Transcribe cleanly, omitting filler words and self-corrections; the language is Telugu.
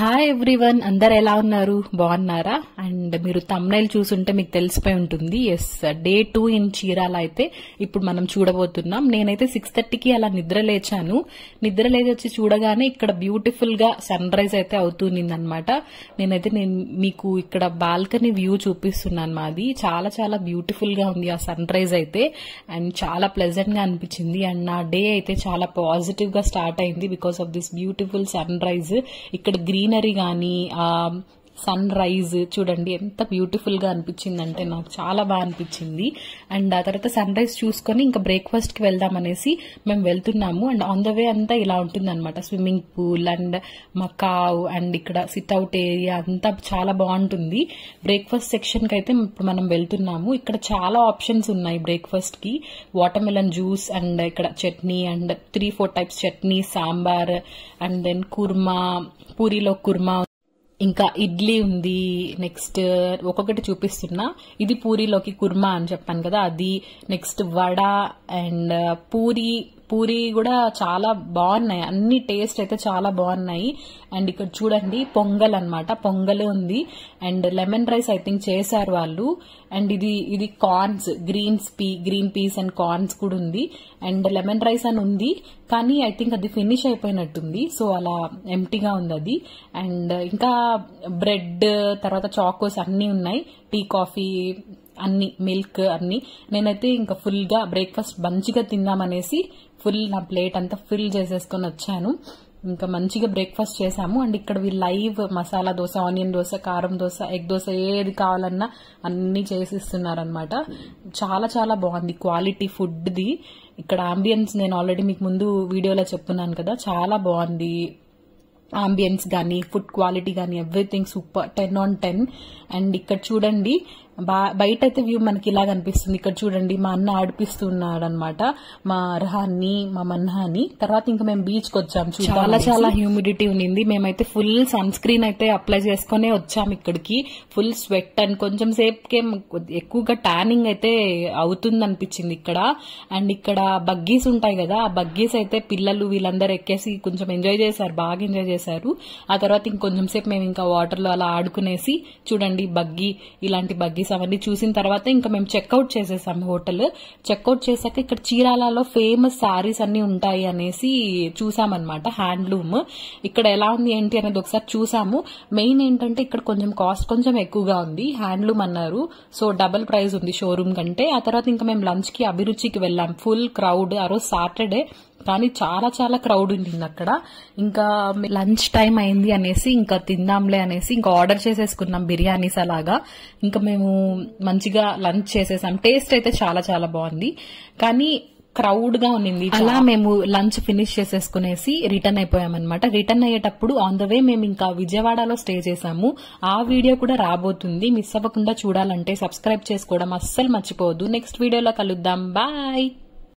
హాయ్ ఎవ్రీవన్, అందరు ఎలా ఉన్నారు? బాగున్నారా? అండ్ మీరు thumbnail చూసుంటే మీకు తెలిసిపోయి ఉంటుంది. ఎస్, డే 2 ఇన్ చీరాల అయితే ఇప్పుడు మనం చూడబోతున్నాం. నేనైతే 6:30కి అలా నిద్ర లేచాను. నిద్ర లేచి వచ్చి చూడగానే ఇక్కడ బ్యూటిఫుల్ గా సన్ రైజ్ అయితే అవుతుందన్నమాట. నేనైతే మీకు ఇక్కడ బాల్కనీ వ్యూ చూపిస్తున్నాను. మాది చాలా చాలా బ్యూటిఫుల్ గా ఉంది ఆ సన్ రైజ్ అయితే. అండ్ చాలా ప్లెజెంట్ గా అనిపించింది. అండ్ నా డే అయితే చాలా పాజిటివ్ గా స్టార్ట్ అయింది because of this beautiful sunrise. ఇక్కడ గ్రీనరీ గానీ సన్ రైజ్ చూడండి ఎంత బ్యూటిఫుల్ గా అనిపించింది, నాకు చాలా బాగా అనిపించింది. అండ్ ఆ తర్వాత సన్ రైజ్ చూసుకొని ఇంకా బ్రేక్ఫాస్ట్ కి వెళ్దామనేసి మేము వెళ్తున్నాము. అండ్ ఆన్ ద వే అంతా ఇలా ఉంటుంది అనమాట. Swimming pool and macaw and ఇక్కడ సిట్అవుట్ ఏరియా అంతా చాలా బాగుంటుంది. బ్రేక్ఫాస్ట్ సెక్షన్ కి అయితే ఇప్పుడు మనం వెళ్తున్నాము. ఇక్కడ చాలా ఆప్షన్స్ ఉన్నాయి బ్రేక్ఫాస్ట్ కి. వాటర్ మెలన్ జ్యూస్ అండ్ ఇక్కడ chutney and 3-4 types chutney, sambar and then kurma, పూరిలో కుర్మా, ఇంకా ఇడ్లీ ఉంది. నెక్స్ట్ ఒక్కొక్కటి చూపిస్తున్నా. ఇది పూరిలోకి కుర్మా అని చెప్పాను కదా, అది. నెక్స్ట్ వడ అండ్ పూరి కూడా చాలా బాగున్నాయి. అన్ని టేస్ట్ అయితే చాలా బాగున్నాయి. అండ్ ఇక్కడ చూడండి పొంగల్ అన్నమాట, పొంగల్ ఉంది. And lemon rice I think చేశారు వాళ్ళు. అండ్ ఇది corns, green peas and corns కూడా ఉంది. అండ్ లెమన్ రైస్ అని ఉంది, కానీ ఐ థింక్ అది ఫినిష్ అయిపోయినట్టుంది. సో అలా ఎంప్టీగా ఉంది అది. అండ్ ఇంకా బ్రెడ్, తర్వాత చాకోస్ అన్ని ఉన్నాయి, టీ, కాఫీ అన్ని, మిల్క్ అన్ని. నేనైతే ఇంకా ఫుల్ గా బ్రేక్ఫాస్ట్ మంచిగా తిందామనేసి ఫుల్ నా ప్లేట్ అంతా ఫిల్ చేసేసుకొని వచ్చాను. ఇంకా మంచిగా బ్రేక్ఫాస్ట్ చేశాము. అండ్ ఇక్కడ లైవ్ మసాలా దోశ, ఆనియన్ దోశ, కారం దోశ, ఎగ్ దోశ, ఏది కావాలన్నా అన్ని చేసిస్తున్నారనమాట. చాలా చాలా బాగుంది క్వాలిటీ ఫుడ్ ది. ఇక్కడ అంబియన్స్ నేను ఆల్రెడీ మీకు ముందు వీడియోలో చెప్పున్నాను కదా, చాలా బాగుంది. అంబియన్స్ గానీ, ఫుడ్ క్వాలిటీ గానీ, ఎవ్రీథింగ్ సూపర్, 10 on 10. అండ్ ఇక్కడ చూడండి బయట అయితే వ్యూ మనకి ఇలా కనిపిస్తుంది. ఇక్కడ చూడండి మా అన్న ఆడిపిస్తున్నాడు అనమాట, మా అర్హాన్ని, మా మన్హాని. తర్వాత ఇంకా మేము బీచ్ కి వచ్చాము. చాలా చాలా హ్యూమిడిటీ ఉంది. మేమైతే ఫుల్ సన్ స్క్రీన్ అయితే అప్లై చేసుకునే వచ్చాము ఇక్కడికి. ఫుల్ స్వెట్ అండ్ కొంచెం సేపుకే ఎక్కువగా ట్యానింగ్ అయితే అవుతుంది అనిపించింది ఇక్కడ. అండ్ ఇక్కడ బగ్గీస్ ఉంటాయి కదా, ఆ బగ్గీస్ అయితే పిల్లలు వీళ్ళందరూ ఎక్కేసి కొంచెం ఎంజాయ్ చేశారు, బాగా ఎంజాయ్ చేశారు. ఆ తర్వాత ఇంకొంచెం సేపు మేము ఇంకా వాటర్ లో అలా ఆడుకునేసి చూడండి ఇలాంటి బగ్గీస్ అవన్నీ చూసిన తర్వాత ఇంకా మేము చెక్అవుట్ చేసేసాము హోటల్. చెక్అవుట్ చేశాక ఇక్కడ చీరాలలో ఫేమస్ శారీస్ అన్ని ఉంటాయి అనేసి చూసామన్నమాట. హ్యాండ్లూమ్ ఇక్కడ ఎలా ఉంది ఏంటి అనేది ఒకసారి చూసాము. మెయిన్ ఏంటంటే ఇక్కడ కొంచెం కాస్ట్ కొంచెం ఎక్కువగా ఉంది. హ్యాండ్లూమ్ అన్నారు, సో డబుల్ ప్రైస్ ఉంది షోరూమ్ కంటే. ఆ తర్వాత ఇంకా మేము లంచ్ కి అభిరుచికి వెళ్ళాం. ఫుల్ క్రౌడ్, ఆ రోజు సాటర్డే కానీ చాలా చాలా క్రౌడ్ ఉంటుంది అక్కడ. ఇంకా లంచ్ టైం అయింది అనేసి ఇంకా తిందాంలే అనేసి ఇంకా ఆర్డర్ చేసేసుకున్నాం బిర్యానీస్ అలాగా. ఇంకా మేము మంచిగా లంచ్ చేసేసాం. టేస్ట్ అయితే చాలా చాలా బాగుంది, కానీ క్రౌడ్ గా ఉన్నింది. అలా మేము లంచ్ ఫినిష్ చేసేసుకునేసి రిటర్న్ అయిపోయామన్నమాట. రిటర్న్ అయ్యేటప్పుడు ఆన్ ద వే మేము ఇంకా విజయవాడలో స్టే చేసాము. ఆ వీడియో కూడా రాబోతుంది. మిస్ అవ్వకుండా చూడాలంటే సబ్స్క్రైబ్ చేసుకోవడం అస్సలు మర్చిపోవద్దు. నెక్స్ట్ వీడియోలో కలుద్దాం. బాయ్.